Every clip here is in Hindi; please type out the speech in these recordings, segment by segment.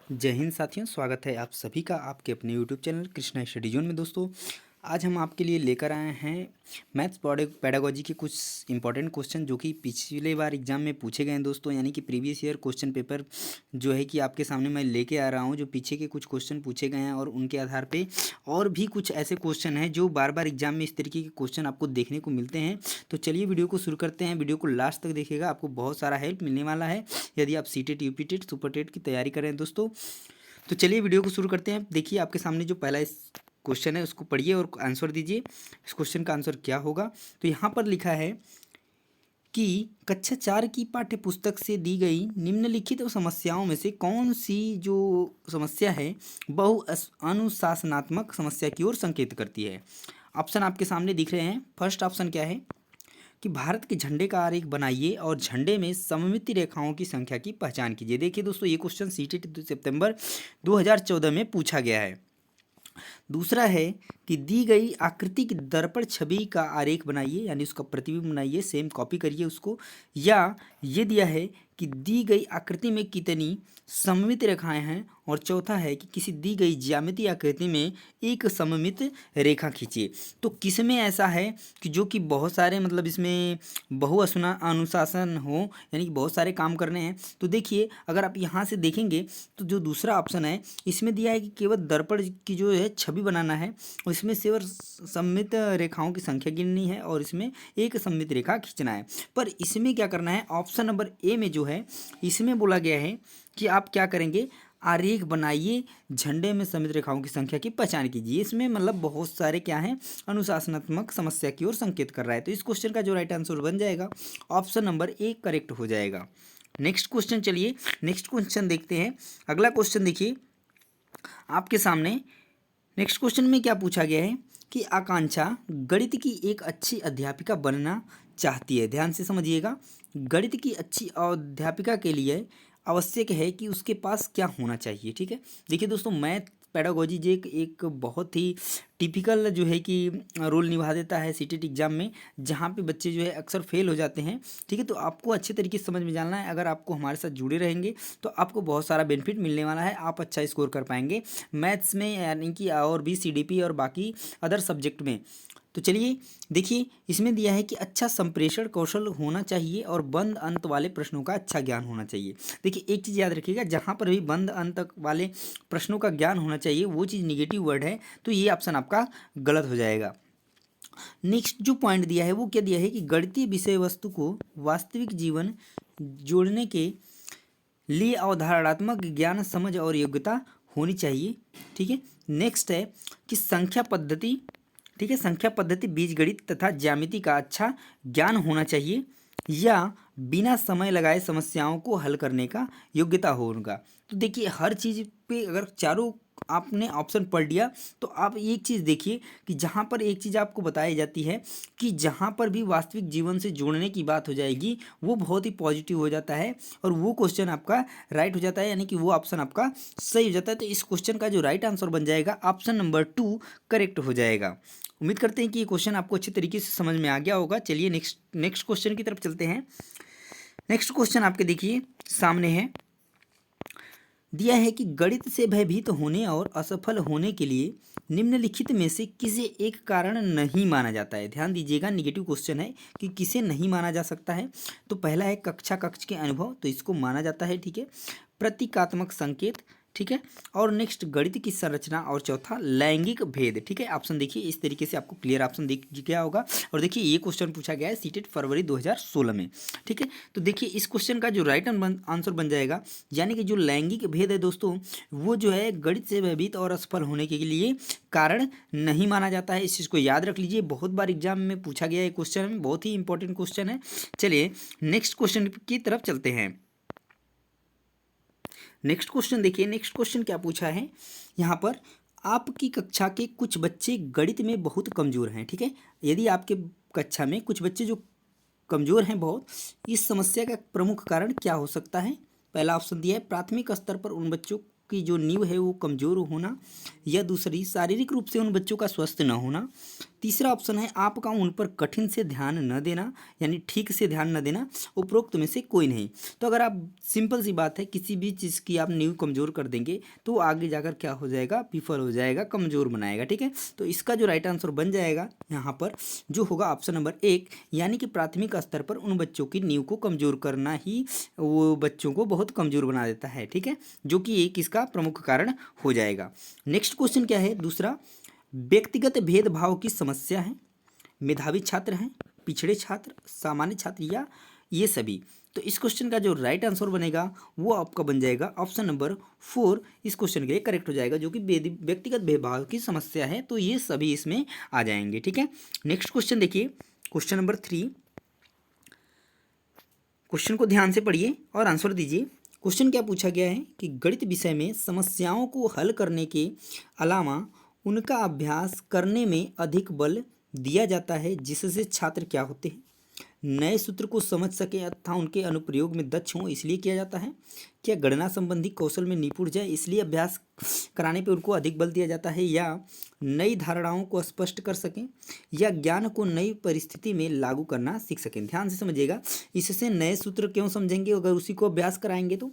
जय हिंद साथियों, स्वागत है आप सभी का आपके अपने YouTube channel Krishna study zone में। दोस्तों, आज हम आपके लिए लेकर आए हैं मैथ्स पेडागोजी के कुछ इंपॉर्टेंट क्वेश्चन जो कि पिछले बार एग्जाम में पूछे गए हैं दोस्तों। यानी कि प्रीवियस ईयर क्वेश्चन पेपर जो है कि आपके सामने मैं लेके आ रहा हूं, जो पीछे के कुछ क्वेश्चन पूछे गए हैं और उनके आधार पे और भी कुछ ऐसे क्वेश्चन हैं जो बार बार एग्जाम में इस तरीके के क्वेश्चन आपको देखने को मिलते हैं। तो चलिए वीडियो को शुरू करते हैं। वीडियो को लास्ट तक देखिएगा, आपको बहुत सारा हेल्प मिलने वाला है यदि आप सीटेट, यूपीटेट, सुपर टेट की तैयारी कर रहे हैं दोस्तों। तो चलिए वीडियो को शुरू करते हैं। देखिए आपके सामने जो पहला इस क्वेश्चन है उसको पढ़िए और आंसर दीजिए। इस क्वेश्चन का आंसर क्या होगा? तो यहाँ पर लिखा है कि कक्षा 4 की पाठ्य पुस्तक से दी गई निम्नलिखित समस्याओं में से कौन सी जो समस्या है बहु अनुशासनात्मक समस्या की ओर संकेत करती है। ऑप्शन आपके सामने दिख रहे हैं। फर्स्ट ऑप्शन क्या है कि भारत के झंडे का आरेख बनाइए और झंडे में सममिति रेखाओं की संख्या की पहचान कीजिए। देखिए दोस्तों, ये क्वेश्चन सीटेट सितंबर 2014 में पूछा गया है। दूसरा है कि दी गई आकृति की दर्पण छवि का आरेख बनाइए, यानी उसका प्रतिबिंब बनाइए, सेम कॉपी करिए उसको। या ये दिया है कि दी गई आकृति में कितनी सममित रेखाएं हैं। और चौथा है कि किसी दी गई ज्यामितीय आकृति में एक सममित रेखा खींचिए। तो किसमें ऐसा है कि जो कि बहुत सारे मतलब इसमें बहुअसुना अनुशासन हो, यानी कि बहुत सारे काम करने हैं। तो देखिए अगर आप यहाँ से देखेंगे तो जो दूसरा ऑप्शन है इसमें दिया है कि केवल दर्पण की जो है छवि बनाना है और इसमें सिर्फ सममित रेखाओं की संख्या गिननी है और इसमें एक सममित रेखा खींचना है। पर इसमें क्या करना है, ऑप्शन नंबर ए में जो है इसमें बोला गया है कि आप क्या करेंगे, आरेख बनाइए, झंडे में सममित रेखाओं की संख्या की पहचान कीजिए। इसमें मतलब बहुत सारे क्या हैं, अनुशासनात्मक समस्या की ओर संकेत कर रहा है। तो इस क्वेश्चन का जो राइट आंसर बन जाएगा ऑप्शन नंबर ए करेक्ट हो जाएगा। नेक्स्ट क्वेश्चन, चलिए नेक्स्ट क्वेश्चन देखते हैं। अगला क्वेश्चन देखिए आपके सामने। नेक्स्ट क्वेश्चन में क्या पूछा गया है कि आकांक्षा गणित की एक अच्छी अध्यापिका बनना चाहती है। ध्यान से समझिएगा, गणित की अच्छी अध्यापिका के लिए आवश्यक है कि उसके पास क्या होना चाहिए। ठीक है, देखिए दोस्तों, मैथ पेडागोजी जो एक बहुत ही टिपिकल जो है कि रोल निभा देता है सीटेट एग्जाम में, जहाँ पे बच्चे जो है अक्सर फेल हो जाते हैं। ठीक है, तो आपको अच्छे तरीके से समझ में जानना है। अगर आपको हमारे साथ जुड़े रहेंगे तो आपको बहुत सारा बेनिफिट मिलने वाला है, आप अच्छा स्कोर कर पाएंगे मैथ्स में, यानी कि और भी सीडीपी और बाकी अदर सब्जेक्ट में। तो चलिए देखिए, इसमें दिया है कि अच्छा संप्रेषण कौशल होना चाहिए और बंद अंत वाले प्रश्नों का अच्छा ज्ञान होना चाहिए। देखिए एक चीज़ याद रखिएगा, जहाँ पर भी बंद अंत वाले प्रश्नों का ज्ञान होना चाहिए वो चीज़ निगेटिव वर्ड है, तो ये ऑप्शन आपका गलत हो जाएगा। नेक्स्ट जो पॉइंट दिया है वो क्या दिया है कि गणितीय विषय वस्तु को वास्तविक जीवन जोड़ने के लिए अवधारणात्मक ज्ञान, समझ और योग्यता होनी चाहिए। ठीक है, नेक्स्ट है कि संख्या पद्धति, ठीक है, संख्या पद्धति, बीजगणित तथा ज्यामिति का अच्छा ज्ञान होना चाहिए, या बिना समय लगाए समस्याओं को हल करने का योग्यता होगा। तो देखिए हर चीज़ पे अगर चारों आपने ऑप्शन पढ़ लिया तो आप एक चीज़ देखिए कि जहाँ पर एक चीज़ आपको बताई जाती है कि जहाँ पर भी वास्तविक जीवन से जोड़ने की बात हो जाएगी वो बहुत ही पॉजिटिव हो जाता है और वो क्वेश्चन आपका राइट हो जाता है, यानी कि वो ऑप्शन आपका सही हो जाता है। तो इस क्वेश्चन का जो राइट आंसर बन जाएगा ऑप्शन नंबर 2 करेक्ट हो जाएगा। उम्मीद करते हैं कि ये क्वेश्चन आपको अच्छे तरीके से समझ में आ गया होगा। चलिए नेक्स्ट क्वेश्चन की तरफ चलते हैं। नेक्स्ट क्वेश्चन आपके देखिए सामने है, दिया है कि गणित से भयभीत होने और असफल होने के लिए निम्नलिखित में से किसे एक कारण नहीं माना जाता है। ध्यान दीजिएगा, निगेटिव क्वेश्चन है कि किसे नहीं माना जा सकता है। तो पहला है कक्ष के अनुभव, तो इसको माना जाता है। ठीक है, प्रतीकात्मक संकेत, ठीक है, और नेक्स्ट गणित की संरचना, और चौथा लैंगिक भेद। ठीक है, ऑप्शन देखिए इस तरीके से आपको क्लियर ऑप्शन दिख गया होगा। और देखिए ये क्वेश्चन पूछा गया है सीटेट फरवरी 2016 में। ठीक है, तो देखिए इस क्वेश्चन का जो राइट आंसर बन जाएगा, यानी कि जो लैंगिक भेद है दोस्तों वो जो है गणित से भयभीत और असफल होने के लिए कारण नहीं माना जाता है। इस चीज़ को याद रख लीजिए, बहुत बार एग्जाम में पूछा गया है क्वेश्चन, बहुत ही इंपॉर्टेंट क्वेश्चन है। चलिए नेक्स्ट क्वेश्चन की तरफ चलते हैं। नेक्स्ट क्वेश्चन देखिए, नेक्स्ट क्वेश्चन क्या पूछा है यहाँ पर, आपकी कक्षा के कुछ बच्चे गणित में बहुत कमज़ोर हैं। ठीक है, यदि आपके कक्षा में कुछ बच्चे जो कमज़ोर हैं बहुत, इस समस्या का प्रमुख कारण क्या हो सकता है। पहला ऑप्शन दिया है प्राथमिक स्तर पर उन बच्चों की जो नींव है वो कमज़ोर होना, या दूसरी शारीरिक रूप से उन बच्चों का स्वस्थ न होना। तीसरा ऑप्शन है आपका उन पर कठिन से ध्यान न देना, यानी ठीक से ध्यान न देना। उपरोक्त में से कोई नहीं। तो अगर आप, सिंपल सी बात है, किसी भी चीज़ की आप नींव कमज़ोर कर देंगे तो आगे जाकर क्या हो जाएगा, विफल हो जाएगा, कमज़ोर बनाएगा। ठीक है, तो इसका जो राइट आंसर बन जाएगा यहाँ पर जो होगा ऑप्शन नंबर 1, यानी कि प्राथमिक स्तर पर उन बच्चों की नींव को कमज़ोर करना ही वो बच्चों को बहुत कमज़ोर बना देता है। ठीक है, जो कि एक इसका प्रमुख कारण हो जाएगा। नेक्स्ट क्वेश्चन क्या है, दूसरा, व्यक्तिगत भेदभाव की समस्या है, मेधावी छात्र हैं, पिछड़े छात्र, सामान्य छात्र, या ये सभी। तो इस क्वेश्चन का जो राइट आंसर बनेगा वो आपका बन जाएगा ऑप्शन नंबर 4, इस क्वेश्चन के लिए करेक्ट हो जाएगा, जो कि व्यक्तिगत भेदभाव की समस्या है। तो ये सभी इसमें आ जाएंगे। ठीक है, नेक्स्ट क्वेश्चन देखिए, क्वेश्चन नंबर 3। क्वेश्चन को ध्यान से पढ़िए और आंसर दीजिए। क्वेश्चन क्या पूछा गया है कि गणित विषय में समस्याओं को हल करने के अलावा उनका अभ्यास करने में अधिक बल दिया जाता है, जिससे छात्र क्या होते हैं, नए सूत्र को समझ सके तथा उनके अनुप्रयोग में दक्ष हों, इसलिए किया जाता है। क्या गणना संबंधी कौशल में निपुण जाए, इसलिए अभ्यास कराने पे उनको अधिक बल दिया जाता है। या नई धारणाओं को स्पष्ट कर सकें, या ज्ञान को नई परिस्थिति में लागू करना सीख सकें। ध्यान से समझिएगा, इससे नए सूत्र क्यों समझेंगे अगर उसी को अभ्यास कराएंगे तो।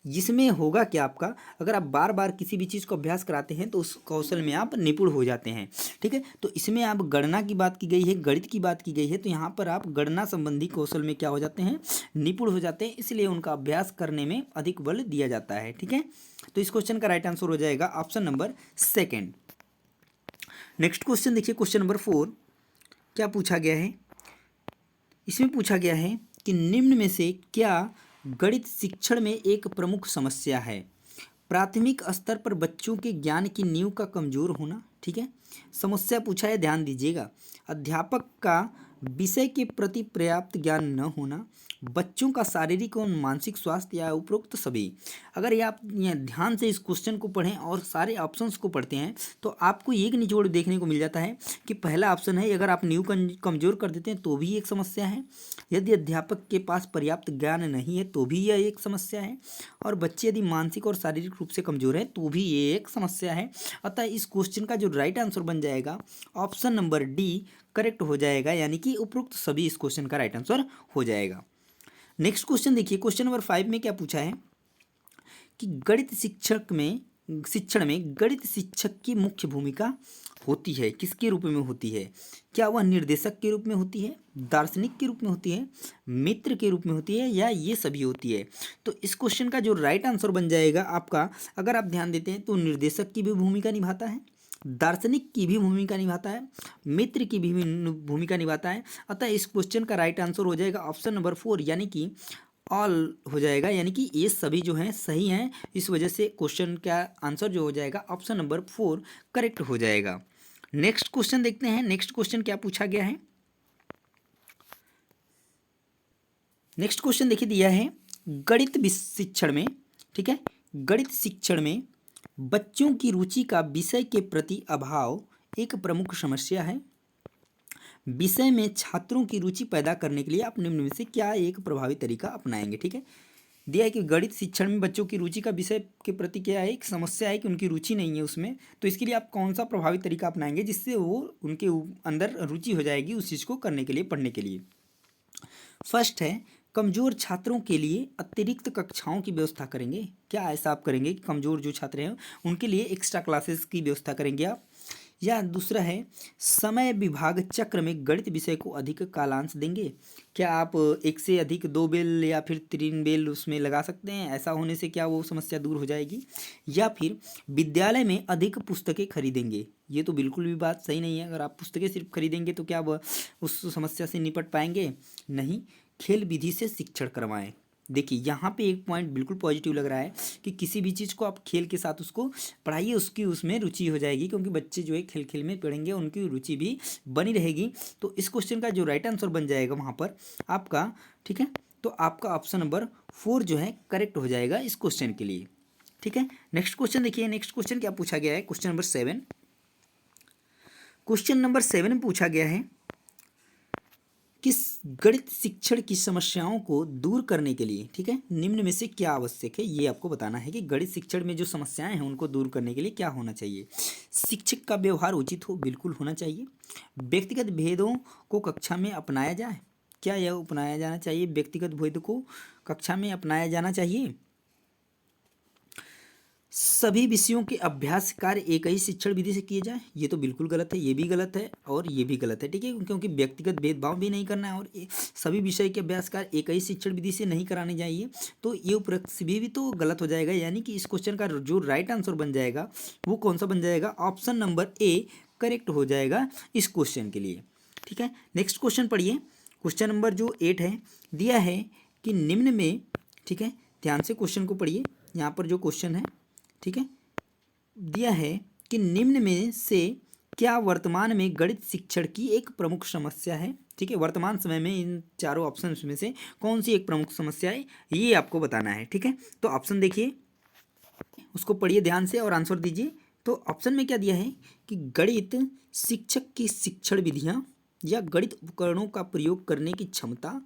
इसमें होगा क्या आपका, अगर आप बार बार किसी भी चीज़ को अभ्यास कराते हैं तो उस कौशल में आप निपुण हो जाते हैं। ठीक है, तो इसमें आप गणना की बात की गई है, गणित की बात की गई है, तो यहाँ पर आप गणना संबंधी कौशल में क्या हो जाते हैं, निपुण हो जाते हैं, इसलिए उनका अभ्यास करने में अधिक बल दिया जाता है। ठीक है, तो इस क्वेश्चन का राइट आंसर हो जाएगा ऑप्शन नंबर 2। नेक्स्ट क्वेश्चन देखिए, क्वेश्चन नंबर 4 क्या पूछा गया है। इसमें पूछा गया है कि निम्न में से क्या गणित शिक्षण में एक प्रमुख समस्या है। प्राथमिक स्तर पर बच्चों के ज्ञान की नींव का कमजोर होना। ठीक है, समस्या पूछा है, ध्यान दीजिएगा। अध्यापक का विषय के प्रति पर्याप्त ज्ञान न होना, बच्चों का शारीरिक और मानसिक स्वास्थ्य, या उपरोक्त सभी। अगर ये आप ध्यान से इस क्वेश्चन को पढ़ें और सारे ऑप्शंस को पढ़ते हैं तो आपको एक निचोड़ देखने को मिल जाता है कि पहला ऑप्शन है, अगर आप नींव कमजोर कर देते हैं तो भी एक समस्या है। यदि अध्यापक के पास पर्याप्त ज्ञान नहीं है तो भी यह एक समस्या है। और बच्चे यदि मानसिक और शारीरिक रूप से कमजोर हैं तो भी ये एक समस्या है। अतः इस क्वेश्चन का जो राइट आंसर बन जाएगा ऑप्शन नंबर डी करेक्ट हो जाएगा, यानी कि उपरोक्त सभी इस क्वेश्चन का राइट आंसर हो जाएगा। नेक्स्ट क्वेश्चन देखिए, क्वेश्चन नंबर 5 में क्या पूछा है कि गणित शिक्षण में गणित शिक्षक की मुख्य भूमिका होती है, किसके रूप में होती है। क्या वह निर्देशक के रूप में होती है, दार्शनिक के रूप में होती है, मित्र के रूप में होती है, या ये सभी होती है। तो इस क्वेश्चन का जो राइट आंसर बन जाएगा आपका, अगर आप ध्यान देते हैं तो निर्देशक की भी भूमिका निभाता है, दार्शनिक की भी भूमिका निभाता है, मित्र की भी भूमिका निभाता है। अतः इस क्वेश्चन का राइट आंसर हो जाएगा ऑप्शन नंबर 4, यानी कि ऑल हो जाएगा, यानी कि ये सभी जो हैं सही हैं। इस वजह से क्वेश्चन का आंसर जो हो जाएगा ऑप्शन नंबर 4 करेक्ट हो जाएगा। नेक्स्ट क्वेश्चन देखते हैं, नेक्स्ट क्वेश्चन क्या पूछा गया है। नेक्स्ट क्वेश्चन देखिए दिया है, गणित शिक्षण में, ठीक है, गणित शिक्षण में बच्चों की रुचि का विषय के प्रति अभाव एक प्रमुख समस्या है। विषय में छात्रों की रुचि पैदा करने के लिए आप निम्न में से क्या एक प्रभावी तरीका अपनाएंगे। ठीक है, दिया है कि गणित शिक्षण में बच्चों की रुचि का विषय के प्रति क्या है, एक समस्या है कि उनकी रुचि नहीं है उसमें, तो इसके लिए आप कौन सा प्रभावी तरीका अपनाएंगे जिससे वो उनके अंदर रुचि हो जाएगी उस चीज़ को करने के लिए, पढ़ने के लिए। फर्स्ट है, कमज़ोर छात्रों के लिए अतिरिक्त कक्षाओं की व्यवस्था करेंगे। क्या ऐसा आप करेंगे कि कमज़ोर जो छात्र हैं उनके लिए एक्स्ट्रा क्लासेस की व्यवस्था करेंगे आप। या दूसरा है, समय विभाग चक्र में गणित विषय को अधिक कालांश देंगे। क्या आप एक से अधिक 2 बेल या फिर 3 बेल उसमें लगा सकते हैं, ऐसा होने से क्या वो समस्या दूर हो जाएगी। या फिर विद्यालय में अधिक पुस्तकें खरीदेंगे। ये तो बिल्कुल भी बात सही नहीं है, अगर आप पुस्तकें सिर्फ खरीदेंगे तो क्या वह उस समस्या से निपट पाएंगे, नहीं। खेल विधि से शिक्षण करवाएं। देखिए यहाँ पे एक पॉइंट बिल्कुल पॉजिटिव लग रहा है कि किसी भी चीज़ को आप खेल के साथ उसको पढ़ाइए, उसकी उसमें रुचि हो जाएगी, क्योंकि बच्चे जो है खेल खेल में पढ़ेंगे, उनकी रुचि भी बनी रहेगी। तो इस क्वेश्चन का जो राइट आंसर बन जाएगा वहाँ पर आपका, ठीक है, तो आपका ऑप्शन नंबर 4 जो है करेक्ट हो जाएगा इस क्वेश्चन के लिए। ठीक है, नेक्स्ट क्वेश्चन देखिए, नेक्स्ट क्वेश्चन क्या पूछा गया है, क्वेश्चन नंबर 7। क्वेश्चन नंबर 7 में पूछा गया है किस गणित शिक्षण की समस्याओं को दूर करने के लिए, ठीक है, निम्न में से क्या आवश्यक है, ये आपको बताना है कि गणित शिक्षण में जो समस्याएं हैं उनको दूर करने के लिए क्या होना चाहिए। शिक्षक का व्यवहार उचित हो, बिल्कुल होना चाहिए। व्यक्तिगत भेदों को कक्षा में अपनाया जाए, क्या यह अपनाया जाना चाहिए, व्यक्तिगत भेद को कक्षा में अपनाया जाना चाहिए। सभी विषयों के अभ्यास कार्य एक ही शिक्षण विधि से किए जाए, ये तो बिल्कुल गलत है, ये भी गलत है और ये भी गलत है, ठीक है, क्योंकि व्यक्तिगत भेदभाव भी नहीं करना है और सभी विषय के अभ्यास कार्य एक ही शिक्षण विधि से नहीं कराने चाहिए, तो ये उपरोक्त भी तो गलत हो जाएगा। यानी कि इस क्वेश्चन का जो राइट आंसर बन जाएगा वो कौन सा बन जाएगा, ऑप्शन नंबर ए करेक्ट हो जाएगा इस क्वेश्चन के लिए, ठीक है। नेक्स्ट क्वेश्चन पढ़िए, क्वेश्चन नंबर जो 8 है, दिया है कि निम्न में, ठीक है, ध्यान से क्वेश्चन को पढ़िए, यहाँ पर जो क्वेश्चन है, ठीक है, दिया है कि निम्न में से क्या वर्तमान में गणित शिक्षण की एक प्रमुख समस्या है, ठीक है, वर्तमान समय में इन चारों ऑप्शन में से कौन सी एक प्रमुख समस्या है ये आपको बताना है, ठीक है। तो ऑप्शन देखिए, उसको पढ़िए ध्यान से और आंसर दीजिए। तो ऑप्शन में क्या दिया है कि गणित शिक्षक की शिक्षण विधियाँ या गणित उपकरणों का प्रयोग करने की क्षमता,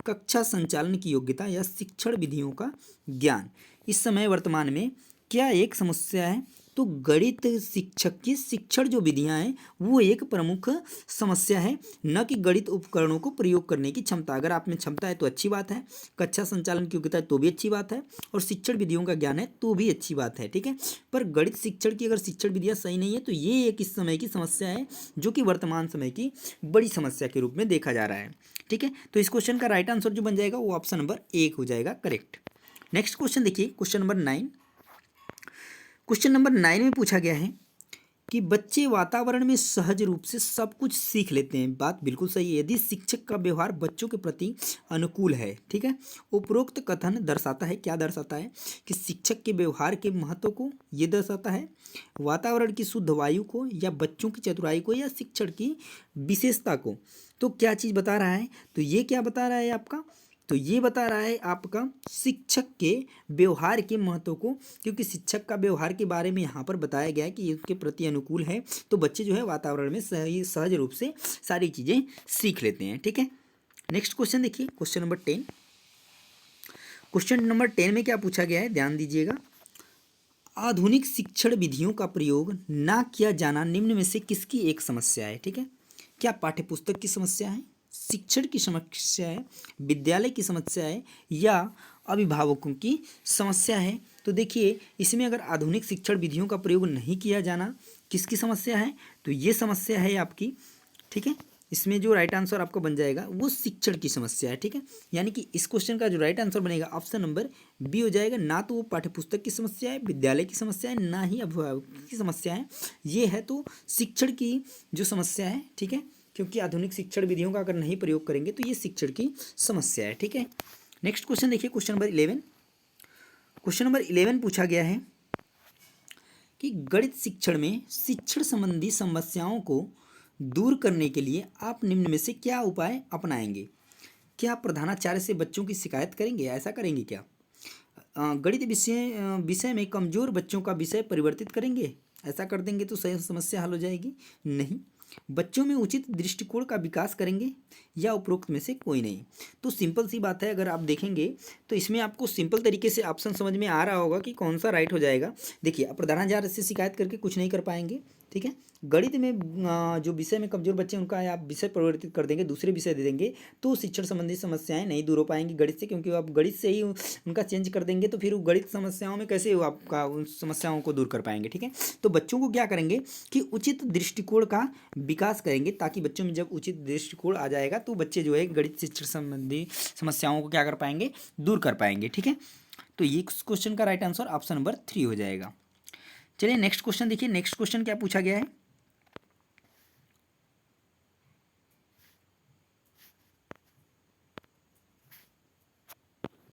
कक्षा संचालन की योग्यता या शिक्षण विधियों का ज्ञान इस समय वर्तमान में क्या एक समस्या है। तो गणित शिक्षक की शिक्षण जो विधियां हैं वो एक प्रमुख समस्या है, न कि गणित उपकरणों को प्रयोग करने की क्षमता। अगर आप में क्षमता है तो अच्छी बात है, कक्षा संचालन की योग्यता है तो भी अच्छी बात है, और शिक्षण विधियों का ज्ञान है तो भी अच्छी बात है, ठीक है। पर गणित शिक्षण की अगर शिक्षण विधियाँ सही नहीं है तो ये एक इस समय की समस्या है जो कि वर्तमान समय की बड़ी समस्या के रूप में देखा जा रहा है, ठीक है। तो इस क्वेश्चन का राइट आंसर जो बन जाएगा वो ऑप्शन नंबर 1 हो जाएगा करेक्ट। नेक्स्ट क्वेश्चन देखिए, क्वेश्चन नंबर 9। क्वेश्चन नंबर 9 में पूछा गया है कि बच्चे वातावरण में सहज रूप से सब कुछ सीख लेते हैं, बात बिल्कुल सही है यदि शिक्षक का व्यवहार बच्चों के प्रति अनुकूल है, ठीक है। उपरोक्त कथन दर्शाता है, क्या दर्शाता है कि शिक्षक के व्यवहार के महत्व को, ये दर्शाता है वातावरण की शुद्ध वायु को या बच्चों की चतुराई को या शिक्षण की विशेषता को। तो क्या चीज़ बता रहा है, तो ये क्या बता रहा है आपका, तो ये बता रहा है आपका शिक्षक के व्यवहार के महत्व को, क्योंकि शिक्षक का व्यवहार के बारे में यहाँ पर बताया गया है कि उसके प्रति अनुकूल है, तो बच्चे जो है वातावरण में सहज रूप से सारी चीज़ें सीख लेते हैं, ठीक है। नेक्स्ट क्वेश्चन देखिए, क्वेश्चन नंबर 10। क्वेश्चन नंबर 10 में क्या पूछा गया है, ध्यान दीजिएगा। आधुनिक शिक्षण विधियों का प्रयोग ना किया जाना निम्न में से किसकी एक समस्या है, ठीक है। क्या पाठ्यपुस्तक की समस्या है, शिक्षण की समस्या है, विद्यालय की समस्या है या अभिभावकों की समस्या है। तो देखिए इसमें अगर आधुनिक शिक्षण विधियों का प्रयोग नहीं किया जाना किसकी समस्या है, तो ये समस्या है आपकी, ठीक है। इसमें जो राइट आंसर आपको बन जाएगा वो शिक्षण की समस्या है, ठीक है। यानी कि इस क्वेश्चन का जो राइट आंसर बनेगा ऑप्शन नंबर बी हो जाएगा, ना तो वो पाठ्यपुस्तक की समस्या है, विद्यालय की समस्या है, ना ही अभिभावक की समस्या है, ये है तो शिक्षण की जो समस्या है, ठीक है। क्योंकि आधुनिक शिक्षण विधियों का अगर नहीं प्रयोग करेंगे तो ये शिक्षण की समस्या है, ठीक है। नेक्स्ट क्वेश्चन देखिए, क्वेश्चन नंबर 11। क्वेश्चन नंबर 11 पूछा गया है कि गणित शिक्षण में शिक्षण संबंधी समस्याओं को दूर करने के लिए आप निम्न में से क्या उपाय अपनाएंगे। क्या प्रधानाचार्य से बच्चों की शिकायत करेंगे, ऐसा करेंगे क्या। गणित विषय में कमजोर बच्चों का विषय परिवर्तित करेंगे, ऐसा कर देंगे तो सही समस्या हल हो जाएगी। नहीं, बच्चों में उचित दृष्टिकोण का विकास करेंगे या उपरोक्त में से कोई नहीं। तो सिंपल सी बात है, अगर आप देखेंगे तो इसमें आपको सिंपल तरीके से ऑप्शन समझ में आ रहा होगा कि कौन सा राइट हो जाएगा। देखिए, आप प्रधानाचार्य से शिकायत करके कुछ नहीं कर पाएंगे, ठीक है। गणित में जो विषय में कमजोर बच्चे उनका आप विषय परिवर्तित कर देंगे, दूसरे विषय दे देंगे, तो शिक्षण संबंधी समस्याएं नहीं दूर हो पाएंगी गणित से, क्योंकि आप गणित से ही उनका चेंज कर देंगे तो फिर वो गणित समस्याओं में कैसे आपका उन समस्याओं को दूर कर पाएंगे, ठीक है। तो बच्चों को क्या करेंगे कि उचित दृष्टिकोण का विकास करेंगे, ताकि बच्चों में जब उचित दृष्टिकोण आ जाएगा तो बच्चे जो है गणित शिक्षण संबंधी समस्याओं को क्या कर पाएंगे, दूर कर पाएंगे, ठीक है। तो ये क्वेश्चन का राइट आंसर ऑप्शन नंबर 3 हो जाएगा। चलिए नेक्स्ट क्वेश्चन देखिए, नेक्स्ट क्वेश्चन क्या पूछा गया है।